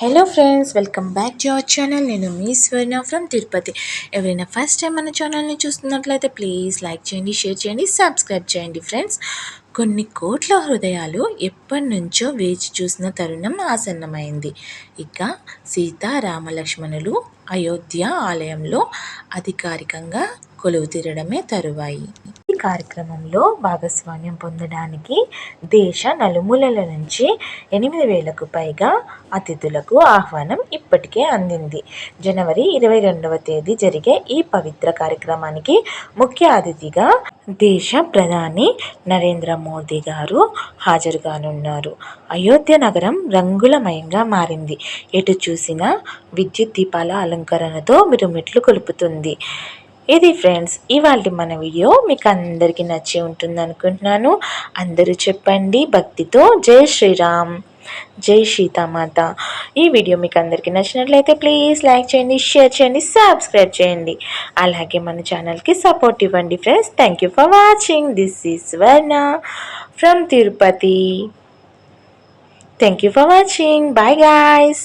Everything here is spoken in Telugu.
Hello friends, welcome back to our channel. నేను మీ స్వర్ణ ఫ్రమ్ తిరుపతి. ఎవరైనా ఫస్ట్ టైం మన ఛానల్ని చూస్తున్నట్లయితే ప్లీజ్ లైక్ చేయండి, షేర్ చేయండి, సబ్స్క్రైబ్ చేయండి. ఫ్రెండ్స్, కొన్ని కోట్ల హృదయాలు ఎప్పటి నుంచో వేచి చూసిన తరుణం ఆసన్నమైంది. ఇక సీతారామలక్ష్మణులు అయోధ్య ఆలయంలో అధికారికంగా కొలువు తీరడమే తరువాయి. ఈ కార్యక్రమంలో భాగస్వామ్యం పొందడానికి దేశ నలుమూలల నుంచి 8,000కు పైగా అతిథులకు ఆహ్వానం ఇప్పటికే అందింది. జనవరి 22వ తేదీ జరిగే ఈ పవిత్ర కార్యక్రమానికి ముఖ్య అతిథిగా దేశ ప్రధాని నరేంద్ర మోదీ గారు హాజరుగానున్నారు. అయోధ్య నగరం రంగులమయంగా మారింది. ఎటు చూసినా విద్యుత్ దీపాల అలంకరణతో మిరుమిట్లు కొలుపుతుంది. ఇది ఫ్రెండ్స్, ఇవాళ మన వీడియో మీకు అందరికీ నచ్చి ఉంటుంది అనుకుంటున్నాను. అందరూ చెప్పండి భక్తితో జై శ్రీరామ్, జై సీతామాత. ఈ వీడియో మీకు అందరికీ నచ్చినట్లయితే ప్లీజ్ లైక్ చేయండి, షేర్ చేయండి, సబ్స్క్రైబ్ చేయండి. అలాగే మన ఛానల్కి సపోర్ట్ ఇవ్వండి friends. Thank you for watching. This is Swarna from Tirupati. Thank you for watching. Bye guys.